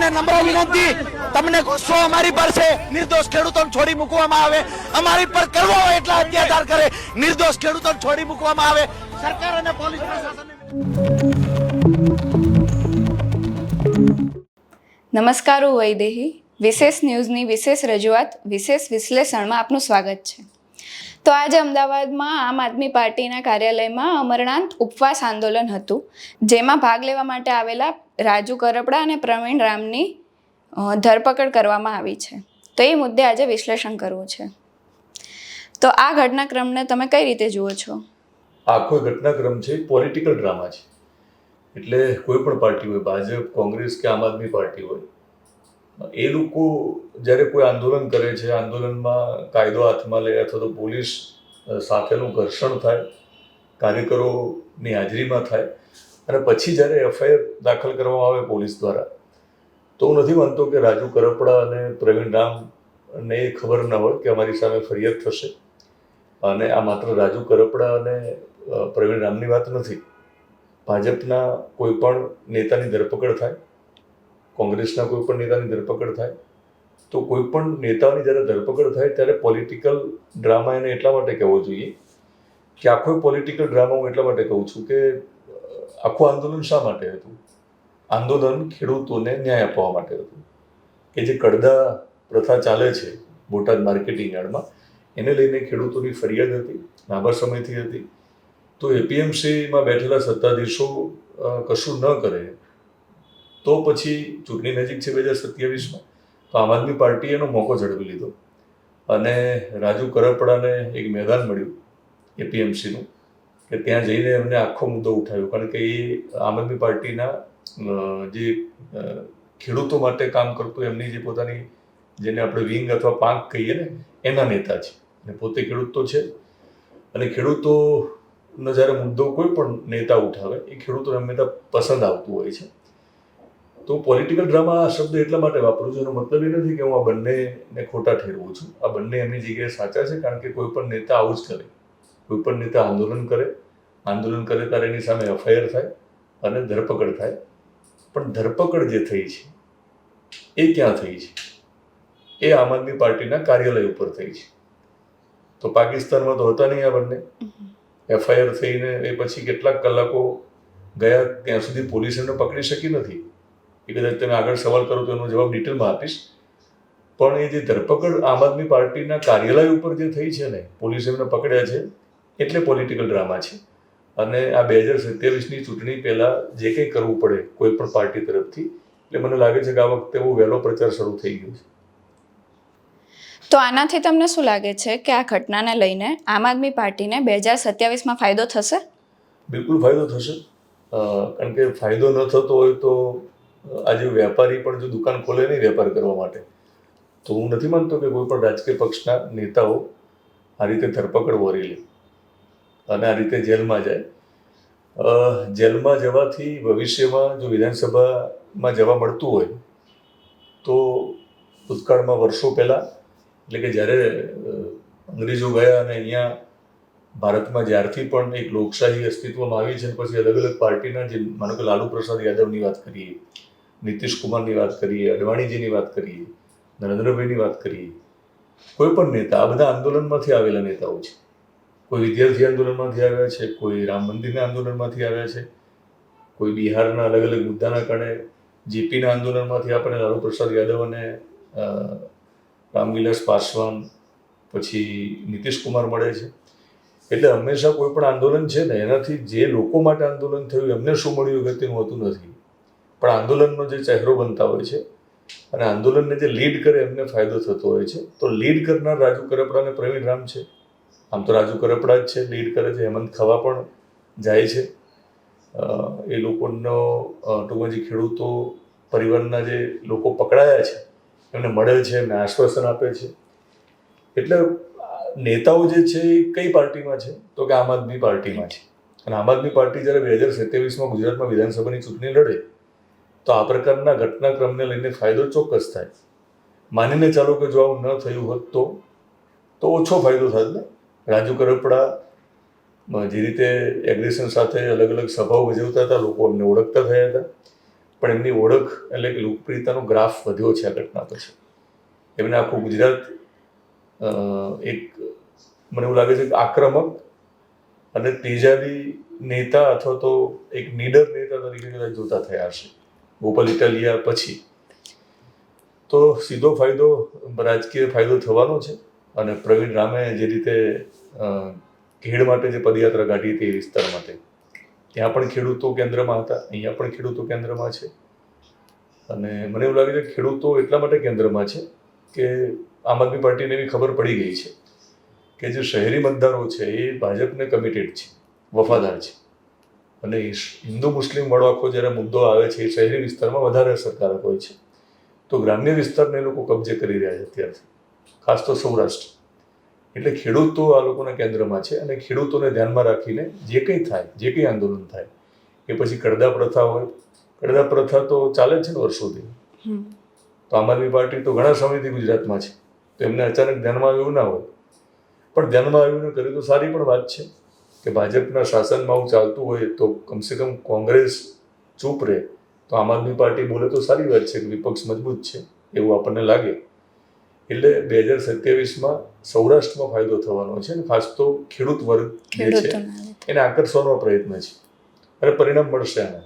તમને નમ્ર વિનંતી, તમને ગુસ્સો અમારી પર છે, નિર્દોષ ખેડૂતોને છોડી મૂકવામાં આવે, અમારી પર કરવો હોય એટલા અત્યાચાર કરે, નિર્દોષ ખેડૂતોને છોડી મૂકવામાં આવે, સરકાર અને પોલીસ પ્રશાસન. નમસ્કાર, હું વૈદેહી. વિશેષ ન્યૂઝની વિશેષ રજૂઆત વિશેષ વિશ્લેષણમાં આપનું સ્વાગત છે. તો આજે અમદાવાદમાં આમ આદમી પાર્ટીના કાર્યાલયમાં અમરનાથ ઉપવાસ આંદોલન હતું, જેમાં ભાગ લેવા માટે આવેલા રાજુ કરપડા અને પ્રવીણ રામની ધરપકડ કરવામાં આવી છે. તો એ મુદ્દે આજે વિશ્લેષણ કરવું છે. તો આ ઘટનાક્રમને તમે કઈ રીતે જુઓ છો? આખો ઘટનાક્રમ છે પોલિટિકલ ડ્રામા છે. એટલે કોઈ પણ પાર્ટી હોય, ભાજપ, કોંગ્રેસ કે આમ આદમી પાર્ટી હોય, એ લોકો જ્યારે કોઈ આંદોલન કરે છે, આંદોલનમાં કાયદો હાથમાં લે અથવા તો પોલીસ સાથેનું ઘર્ષણ થાય, કાર્યકરોની હાજરીમાં થાય અને પછી જ્યારે એફઆઈઆર દાખલ કરવામાં આવે પોલીસ દ્વારા, તો હું નથી માનતો કે રાજુ કરપડા અને પ્રવીણ રામને એ ખબર ન હોય કે અમારી સામે ફરિયાદ થશે. અને આ માત્ર રાજુ કરપડા અને પ્રવીણ રામની વાત નથી. ભાજપના કોઈ પણ નેતાની ધરપકડ થાય, કોંગ્રેસના કોઈ પણ નેતાની ધરપકડ થાય, તો કોઈ પણ નેતાની જ્યારે ધરપકડ થાય ત્યારે પોલિટિકલ ડ્રામા એને એટલા માટે કહેવો જોઈએ કે આખો પોલિટિકલ ડ્રામા હું એટલા માટે કહું છું કે આખું આંદોલન શા માટે હતું? આંદોલન ખેડૂતોને ન્યાય આપવા માટે હતું. કે જે કડદા પ્રથા ચાલે છે બોટાદ માર્કેટિંગ યાર્ડમાં, એને લઈને ખેડૂતોની ફરિયાદ હતી, લાંબા સમયથી હતી. તો એપીએમસીમાં બેઠેલા સત્તાધીશો કશું ન કરે તો પછી ચૂંટણી નજીક છે 2027માં, તો આમ આદમી પાર્ટીએ એનો મોકો ઝડપી લીધો અને રાજુ કરપડાને એક મેદાન મળ્યું એપીએમસીનું, કે ત્યાં જઈને એમને આખો મુદ્દો ઉઠાવ્યો. કારણ કે એ આમ આદમી પાર્ટીના જે ખેડૂતો માટે કામ કરતું એમની જે પોતાની, જેને આપણે વિંગ અથવા પાંખ કહીએ ને, એના નેતા છે અને પોતે ખેડૂત તો છે. અને ખેડૂતોનો જ્યારે મુદ્દો કોઈ પણ નેતા ઉઠાવે એ ખેડૂતોને હંમેશા પસંદ આવતું હોય છે. તો પોલિટિકલ ડ્રામા આ શબ્દ એટલા માટે વાપરું છું, એનો મતલબ એ નથી કે હું આ બંનેને ખોટા ઠેરવું છું. આ બંને એમની જગ્યાએ સાચા છે. કારણ કે કોઈ પણ નેતા આવું જ કરે. કોઈ પણ નેતા આંદોલન કરે ત્યારે એની સામે એફઆઈઆર થાય અને ધરપકડ થાય. પણ ધરપકડ જે થઈ છે એ ક્યાં થઈ છે? એ આમ આદમી પાર્ટીના કાર્યાલય ઉપર થઈ છે. તો પાકિસ્તાનમાં તો હતા નહીં આ બંને. એફઆઈઆર થઈને એ પછી કેટલાક કલાકો ગયા ત્યાં સુધી પોલીસ એમને પકડી શકી નથી. એ કદાચ તમે આગળ સવાલ કરો તો એનો જવાબ ડિટેલમાં આપીશ. પણ એ જે ધરપકડ આમ આદમી પાર્ટીના કાર્યાલય ઉપર જે થઈ છે ને, પોલીસે એમને પકડ્યા છે, એટલે પોલિટિકલ ડ્રામા છે. અને આ 2027ની ચૂંટણી પહેલાં જે કંઈ કરવું પડે કોઈ પણ પાર્ટી તરફથી, એટલે મને લાગે છે કે આ વખતે બહુ વહેલો પ્રચાર શરૂ થઈ ગયો છે. તો આનાથી તમને શું લાગે છે કે આ ઘટનાને લઈને આમ આદમી પાર્ટીને 2027માં ફાયદો થશે? બિલકુલ ફાયદો થશે. કારણ કે ફાયદો ન થતો હોય તો આજે વેપારી પણ જો દુકાન ખોલે નહીં વેપાર કરવા માટે, તો હું નથી માનતો કે કોઈ પણ રાજકીય પક્ષના નેતાઓ આ રીતે ધરપકડ વોરી લે અને આ રીતે જેલમાં જાય. જેલમાં જવાથી ભવિષ્યમાં જો વિધાનસભામાં જવા મળતું હોય તો ભૂતકાળમાં વર્ષો પહેલાં, એટલે કે જ્યારે અંગ્રેજો ગયા અને અહીંયા ભારતમાં જ્યારથી પણ એક લોકશાહી અસ્તિત્વમાં આવી છે, પછી અલગ અલગ પાર્ટીના, જે માનો કે લાલુ પ્રસાદ યાદવની વાત કરીએ, નીતિશ કુમારની વાત કરીએ, અડવાણીજીની વાત કરીએ, નરેન્દ્રભાઈની વાત કરીએ, કોઈ પણ નેતા, આ બધા આંદોલનમાંથી આવેલા નેતાઓ છે. કોઈ વિદ્યાર્થી આંદોલનમાંથી આવ્યા છે, કોઈ રામ મંદિરના આંદોલનમાંથી આવ્યા છે, કોઈ બિહારના અલગ અલગ મુદ્દાના કારણે જેપીના આંદોલનમાંથી આપણને લાલુ પ્રસાદ યાદવ અને રામવિલાસ પાસવાન, પછી નીતિશ કુમાર મળે છે. એટલે હંમેશા કોઈ પણ આંદોલન છે ને, એનાથી જે લોકો માટે આંદોલન થયું એમને શું મળ્યું અગત્યનું હોતું નથી, પણ આંદોલનનો જે ચહેરો બનતા હોય છે અને આંદોલનને જે લીડ કરે એમને ફાયદો થતો હોય છે. તો લીડ કરનાર રાજુ કરપડા અને પ્રવીણ રામ છે. આમ તો રાજુ કરપડા જ છે, લીડ કરે છે. હેમંત ખવા પણ જાય છે. એ લોકોનો ટૂંકમાં જે ખેડૂતો પરિવારના જે લોકો પકડાયા છે એમને મળે છે, એમને આશ્વાસન આપે છે. એટલે નેતાઓ જે છે એ કઈ પાર્ટીમાં છે તો કે આમ આદમી પાર્ટીમાં છે. અને આમ આદમી પાર્ટી જ્યારે 2027માં ગુજરાતમાં વિધાનસભાની ચૂંટણી લડે તો આ પ્રકારના ઘટનાક્રમને લઈને ફાયદો ચોક્કસ થાય. માનીને ચાલો કે જો આવું ન થયું હોત તો ઓછો ફાયદો થાત ને. રાજુ કરપડા જે રીતે એગ્રેશન સાથે અલગ અલગ સભાઓ ભજવતા હતા, લોકો અમને ઓળખતા થયા હતા. પણ એમની ઓળખ એટલે કે લોકપ્રિયતાનો ગ્રાફ વધ્યો છે આ ઘટના પછી. એમને આખું ગુજરાત એક મને એવું લાગે છે કે આક્રમક અને તેજાબી નેતા અથવા તો એક નીડર નેતા તરીકે કદાચ જોતા થયા હશે ગોપાલ ઇટાલિયા પછી. તો સીધો ફાયદો રાજકીય ફાયદો થવાનો છે. અને પ્રવીણ રામે જે રીતે ખેડ માટે જે પદયાત્રા કાઢી હતી એ વિસ્તાર માટે, ત્યાં પણ ખેડૂતો કેન્દ્રમાં હતા, અહીંયા પણ ખેડૂતો કેન્દ્રમાં છે. અને મને એવું લાગે છે કે ખેડૂતો એટલા માટે કેન્દ્રમાં છે કે આમ આદમી પાર્ટીને એવી ખબર પડી ગઈ છે કે જે શહેરી મતદારો છે એ ભાજપને કમિટેડ છે, વફાદાર છે. અને હિન્દુ મુસ્લિમ વાળો આખો જ્યારે મુદ્દો આવે છે એ શહેરી વિસ્તારમાં વધારે અસરકારક હોય છે. તો ગ્રામ્ય વિસ્તારને એ લોકો કબજે કરી રહ્યા છે અત્યારથી, ખાસ તો સૌરાષ્ટ્ર. એટલે ખેડૂતો આ લોકોના કેન્દ્રમાં છે અને ખેડૂતોને ધ્યાનમાં રાખીને જે કંઈ થાય, જે કંઈ આંદોલન થાય, એ પછી કડદા પ્રથા હોય, કડદા પ્રથા તો ચાલે જ છે ને વર્ષોથી. તો આમ આદમી પાર્ટી તો ઘણા સમયથી ગુજરાતમાં છે, તો એમને અચાનક ધ્યાનમાં આવ્યું ના હોય. પણ ધ્યાનમાં આવ્યું ને કર્યું તો સારી પણ વાત છે કે ભાજપના શાસનમાં આવું ચાલતું હોય તો કમસે કમ કોંગ્રેસ ચૂપ રહે, તો આમ આદમી પાર્ટી બોલે તો સારી વાત છે કે વિપક્ષ મજબૂત છે એવું આપણને લાગે. એટલે 2027માં સૌરાષ્ટ્રમાં ફાયદો થવાનો છે અને ખાસ તો ખેડૂત વર્ગ જે છે એને આકર્ષવાનો પ્રયત્ન છે અને પરિણામ મળશે આના.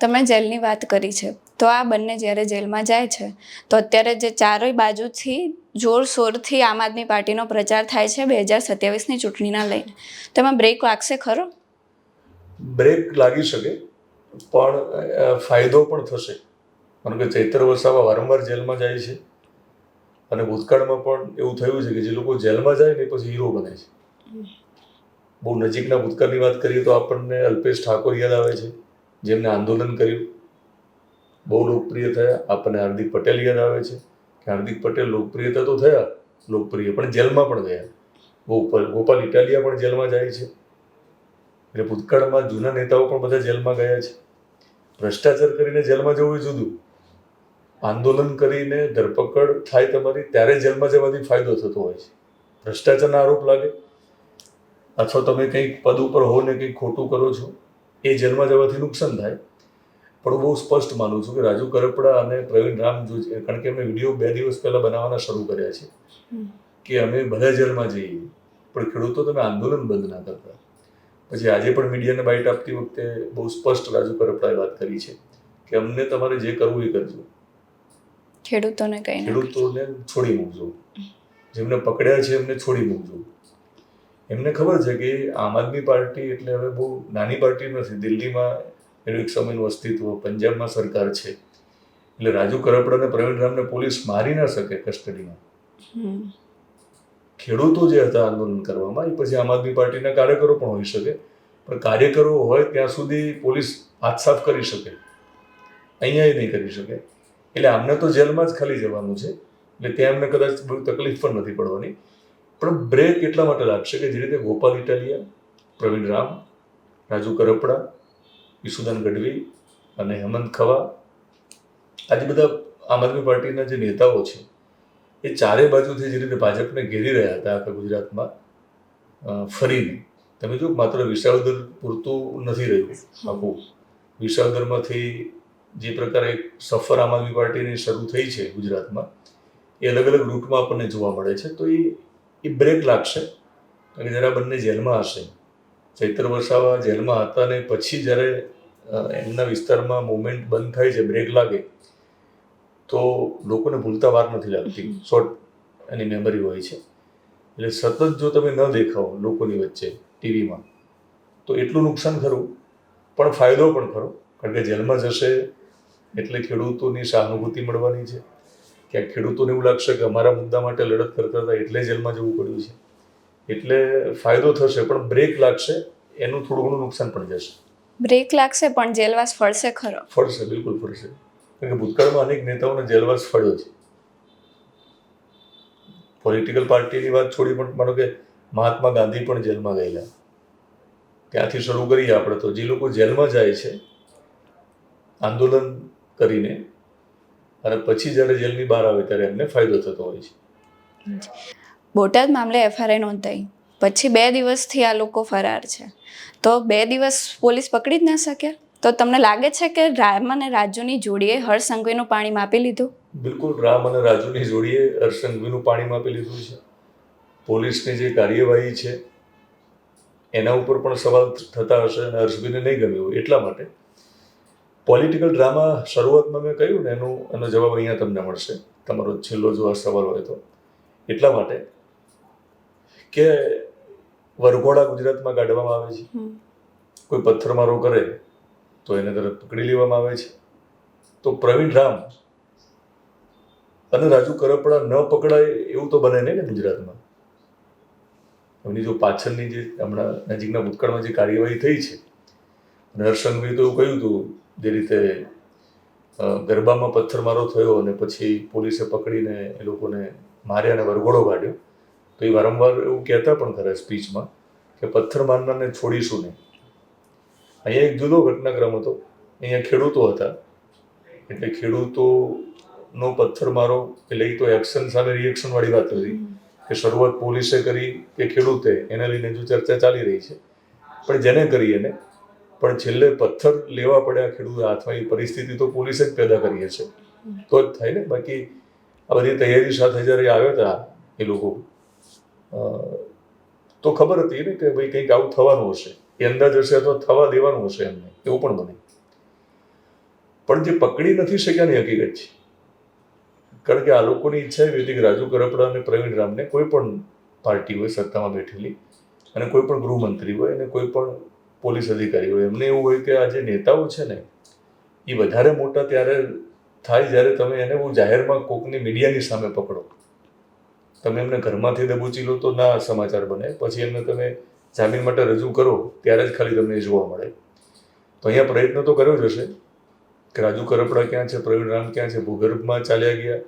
તમે જેલની વાત કરી છે, તો આ બંને જ્યારે જેલમાં જાય છે તો અત્યારે જે ચારેય બાજુથી જોરશોરથી આમ આદમી પાર્ટીનો પ્રચાર થાય છે 2027ની ચૂંટણીના લઈને, તેમાં બ્રેક લાગશે ખરો? બ્રેક લાગી શકે, પણ ફાયદો પણ થશે. કારણ કે ચૈત્ર વસાવા વારંવાર જેલમાં જાય છે અને ભૂતકાળમાં પણ એવું થયું છે કે જે લોકો જેલમાં જાય ને પછી હીરો બને છે. બહુ નજીકના ભૂતકાળની વાત કરીએ તો આપણને અલ્પેશ ઠાકોર યાદ આવે છે, જેમને આંદોલન કર્યું, બહુ લોકપ્રિય થયા. આપણને હાર્દિક પટેલ યાદ આવે છે કે હાર્દિક પટેલ લોકપ્રિયતા તો થયા, લોકપ્રિય પણ જેલમાં પણ ગયા. ગોપાલ ઇટાલિયા પણ જેલમાં જાય છે. એટલે ભૂતકાળમાં જૂના નેતાઓ પણ બધા જેલમાં ગયા છે. ભ્રષ્ટાચાર કરીને જેલમાં જવું એ જુદું, આંદોલન કરીને ધરપકડ થાય તમારી ત્યારે જેલમાં જવાથી ફાયદો થતો હોય છે. ભ્રષ્ટાચારના આરોપ લાગે અથવા તમે કંઈક પદ ઉપર હો ને કંઈક ખોટું કરો છો એ જેલમાં જવાથી નુકસાન થાય. પણ હું બહુ સ્પષ્ટ માનું છું કે રાજુ કરપડા અને પ્રવીણ રામ જો છે, કારણ કે એમને વિડીયો 2 દિવસ પહેલા બનાવવાના શરૂ કર્યા છે કે અમે બધા જેલમાં જઈએ, પણ ખેડૂતો તમે આંદોલન બંધ ના કરતા. પછી આજે પણ મીડિયાને બાઇટ આપતી વખતે બહુ સ્પષ્ટ રાજુ કરપડાએ વાત કરી છે કે અમને તમારે જે કરવું એ કરજો, ખેડૂતોને છોડી મૂકજો, જેમને પકડ્યા છે એમને છોડી મૂકજો. એમને ખબર છે કે આમ આદમી પાર્ટી એટલે હવે બહુ નાની પાર્ટી નથી. દિલ્હીમાં એનું એક સમયનું અસ્તિત્વ, પંજાબમાં સરકાર છે. એટલે રાજુ કરપડા અને પ્રવીણ રામને પોલીસ મારી ના શકે કસ્ટડીમાં. ખેડૂતો જે હતા આંદોલન કરવામાં એ પછી આમ આદમી પાર્ટીના કાર્યકરો પણ હોઈ શકે, પણ કાર્યકરો હોય ત્યાં સુધી પોલીસ હાથ સાફ કરી શકે, અહીંયા એ નહીં કરી શકે. એટલે આમને તો જેલમાં જ ખાલી જવાનું છે, એટલે ત્યાં એમને કદાચ બહુ તકલીફ પણ નથી પડવાની. પણ બ્રેક એટલા માટે લાગશે કે જે રીતે ગોપાલ ઇટાલિયા, પ્રવીણ રામ, રાજુ કરપડા, ઈસુદાન ગઢવી અને હેમંત ખવા, આજે બધા આમ આદમી પાર્ટીના જે નેતાઓ છે એ ચારે બાજુથી જે રીતે ભાજપને ઘેરી રહ્યા હતા આખા ગુજરાતમાં ફરીને, તમે જો માત્ર વિસાવદર પૂરતું નથી રહ્યું આખું. વિસાવદરમાંથી જે પ્રકારે સફર આમ આદમી પાર્ટીની શરૂ થઈ છે ગુજરાતમાં, એ અલગ અલગ રૂટમાં આપણને જોવા મળે છે. તો એ બ્રેક લાગશે. કારણ કે જ્યારે બંને જેલમાં હશે, ચૈત્ર વસાવા જેલમાં હતા ને પછી જ્યારે એમના વિસ્તારમાં મુવમેન્ટ બંધ થાય છે, બ્રેક લાગે, તો લોકોને ભૂલતા વાર નથી લાગતી, શોર્ટ એની મેમરી હોય છે. એટલે સતત જો તમે ન દેખાઓ લોકોની વચ્ચે ટીવીમાં તો એટલું નુકસાન ખરું, પણ ફાયદો પણ ખરો. કારણ કે જેલમાં જશે એટલે ખેડૂતોની સહાનુભૂતિ મળવાની છે. ક્યાંક ખેડૂતોને એવું લાગશે કે અમારા મુદ્દા માટે લડત કરતા હતા એટલે જેલમાં જવું પડ્યું છે. એટલે ફાયદો થશે, પણ બ્રેક લાગશે, એનું થોડું ઘણું નુકસાન પણ જશે. બ્રેક લાગશે પણ જેલવાસ ફળશે ખરો? ફળશે, બિલકુલ ફળશે. કારણ કે ભૂતકાળમાં અનેક નેતાઓને જેલવાસ ફળ્યો છે. પોલિટિકલ પાર્ટીની વાત છોડી, પણ માનો કે મહાત્મા ગાંધી પણ જેલમાં ગયેલા. ત્યાંથી શરૂ કરીએ આપણે તો જે લોકો જેલમાં જાય છે આંદોલન કરીને અને પછી જ્યારે જેલની બહાર આવે ત્યારે એમને ફાયદો થતો હોય છે. બોટાદ મામલે એફઆઈઆર નોંધાઈ પછી 2 દિવસથી આ લોકો ફરાર છે, તો 2 દિવસ પોલીસ પકડી જ ના શક્યા? તો તમને લાગે છે કે રામ અને રાજુની જોડીએ હર્ષ સંઘવીનું પાણી માપી લીધું? બિલકુલ રામ અને રાજુની જોડીએ હર્ષ સંઘવીનું પાણી માપી લીધું છે. પોલીસની જે કાર્યવાહી છે એના ઉપર પણ સવાલ થતા હશે અને હર્ષભાઈને નહીં ગમ્યું એટલા માટે પોલિટિકલ ડ્રામા શરૂઆતમાં મેં કહ્યું ને એનો જવાબ અહીંયા તમને મળશે, તમારો છેલ્લો જો આ સવાલ હોય તો. એટલા માટે કે વરઘોડા ગુજરાતમાં કાઢવામાં આવે છે, કોઈ પથ્થરમારો કરે તો એને તરત પકડી લેવામાં આવે છે. તો પ્રવીણ રામ અને રાજુ કરપડા ન પકડાય એવું તો બને નહીં ને ગુજરાતમાં. એમની જો પાછળની જે હમણાં નજીકના ભૂતકાળમાં જે કાર્યવાહી થઈ છે અને હર્ષ સંઘવીએ તો એવું કહ્યું હતું જે રીતે ગરબામાં પથ્થરમારો થયો અને પછી પોલીસે પકડીને એ લોકોને માર્યા અને વરઘોડો કાઢ્યો, તો એ વારંવાર એવું કહેતા પણ ખરા સ્પીચમાં કે પથ્થર મારનારને છોડીશું નહીં. અહીંયા એક જુદો ઘટનાક્રમ હતો. અહીંયા ખેડૂતો હતા એટલે ખેડૂતોનો પથ્થરમારો એટલે એ તો એક્શન સામે રિએક્શન વાળી વાત હતી કે શરૂઆત પોલીસે કરી કે ખેડૂતે, એને લઈને જો ચર્ચા ચાલી રહી છે. પણ જેને કરી એને પણ છેલ્લે પથ્થર લેવા પડ્યા ખેડૂત હાથમાં, એ પરિસ્થિતિ તો પોલીસે જ પેદા કરી છે તો જ થાય ને. બાકી આ બધી તૈયારી સાથે જ્યારે આવ્યા હતા એ લોકો તો ખબર હતી ને કે ભાઈ કંઈક આવું થવાનું હશે, એ અંદાજ હશે અથવા થવા દેવાનું હશે એમને, એવું પણ બને. પણ જે પકડી નથી શક્યાની હકીકત છે. કારણ કે આ લોકોની ઈચ્છા એવી હતી કે રાજુ કરપડા અને પ્રવીણ રામને કોઈ પણ પાર્ટી હોય સત્તામાં બેઠેલી અને કોઈ પણ ગૃહમંત્રી હોય અને કોઈ પણ પોલીસ અધિકારી હોય, એમને એવું હોય કે આ જે નેતાઓ છે ને એ વધારે મોટા ત્યારે થાય જ્યારે તમે એને બહુ જાહેરમાં કોકની મીડિયાની સામે પકડો. તમે એમને ઘરમાંથી દબોચી લો તો ના સમાચાર બને, પછી એમને તમે જામીન માટે રજૂ કરો ત્યારે જ ખાલી તમને જોવા મળે. તો અહીંયા પ્રયત્ન તો કર્યો જ હશે કે રાજુ કરપડા ક્યાં છે, પ્રવીણ રામ ક્યાં છે, ભૂગર્ભમાં ચાલ્યા ગયા.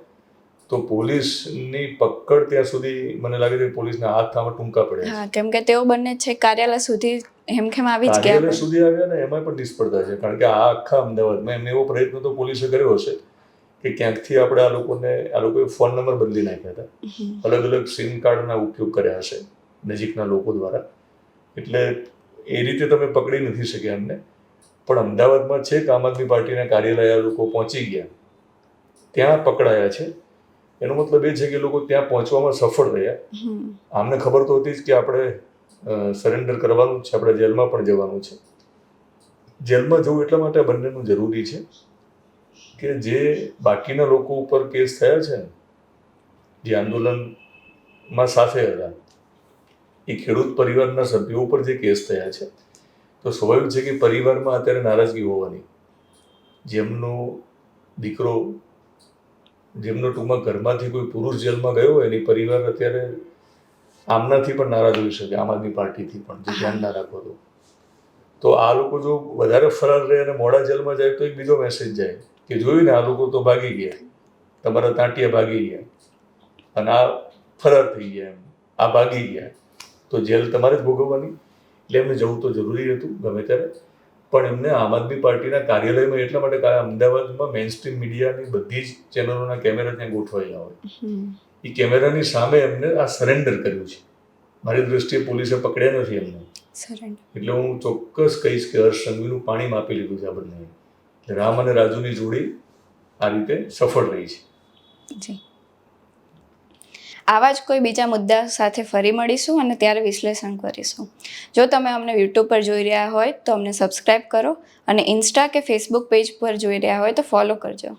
તો પોલીસની પકડ ત્યાં સુધી મને લાગે છે પોલીસના હાથ આમાં ટૂંકા પડ્યા. હા, કેમ કે તેઓ બંને છે કાર્યાલય સુધી હેમખેમ આવી જ ગયા. કાર્યાલય સુધી આવ્યા ને એમાં પણ નિષ્ફળતા છે. કારણ કે આ આખા અમદાવાદમાં એમને એવો પ્રયત્ન તો પોલીસે કર્યો હશે કે ક્યાંકથી આપણે આ લોકોએ ફોન નંબર બદલી નાખ્યા હતા, અલગ અલગ સિમ કાર્ડના ઉપયોગ કર્યા હશે નજીકના લોકો દ્વારા. એટલે એ રીતે તમે પકડી નથી શક્યા એમને. પણ અમદાવાદમાં છે કે આમ આદમી પાર્ટીના કાર્યાલય આ લોકો પહોંચી ગયા, ત્યાં પકડાયા છે. એનો મતલબ એ છે કે લોકો ત્યાં પહોંચવામાં સફળ રહ્યા. આમને ખબર તો હતી જ કે આપણે સરેન્ડર કરવાનું છે, આપણે જેલમાં પણ જવાનું છે. જેલમાં જવું એટલા માટે બંનેનું જરૂરી છે કે જે બાકીના લોકો ઉપર કેસ થયા છે ને, જે આંદોલનમાં સાથે હતા, એ ખેડૂત પરિવારના સભ્યો ઉપર જે કેસ થયા છે, તો સ્વાભાવિક છે કે પરિવારમાં અત્યારે નારાજગી હોવાની. જેમનો દીકરો, જેમનો ટૂંકમાં ઘરમાંથી કોઈ પુરુષ જેલમાં ગયો હોય એની પરિવાર અત્યારે આમનાથી પણ નારાજ હોઈ શકે, આમ આદમી પાર્ટીથી પણ, જે ધ્યાન ના રાખો તો આ લોકો જો વધારે ફરાર રહે અને મોડા જેલમાં જાય તો એક બીજો મેસેજ જાય કે જોયું ને આ લોકો તો ભાગી ગયા, તમારા તાંટિયા ભાગી ગયા અને આ ફરાર થઈ ગયા, એમ આ ભાગી ગયા, તો જેલ તમારે જ ભોગવવાની. એટલે એમને જવું તો જરૂરી હતું ગમે ત્યારે. પણ એમને આમ આદમી પાર્ટીના કાર્યાલયમાં એટલા માટે અમદાવાદમાં મેઇન સ્ટ્રીમ મીડિયાની બધી જ ચેનલોના કેમેરા ત્યાં ગોઠવાયેલા હોય, એ કેમેરાની સામે એમને આ સરેન્ડર કર્યું છે. મારી દ્રષ્ટિએ પોલીસે પકડ્યા નથી એમને. એટલે હું ચોક્કસ કહીશ કે હર્ષ સંઘવીનું પાણી માપી લીધું છે આ બંને. રામ અને રાજુની જોડી આ રીતે સફળ રહી છે. જી, આવા જ કોઈ બીજા મુદ્દા સાથે ફરી મળીશું અને ત્યારે વિશ્લેષણ કરીશું. જો તમે અમને યુટ્યુબ પર જોઈ રહ્યા હોય તો અમને સબસ્ક્રાઈબ કરો અને ઇન્સ્ટા કે ફેસબુક પેજ પર જોઈ રહ્યા હોય તો ફોલો કરજો.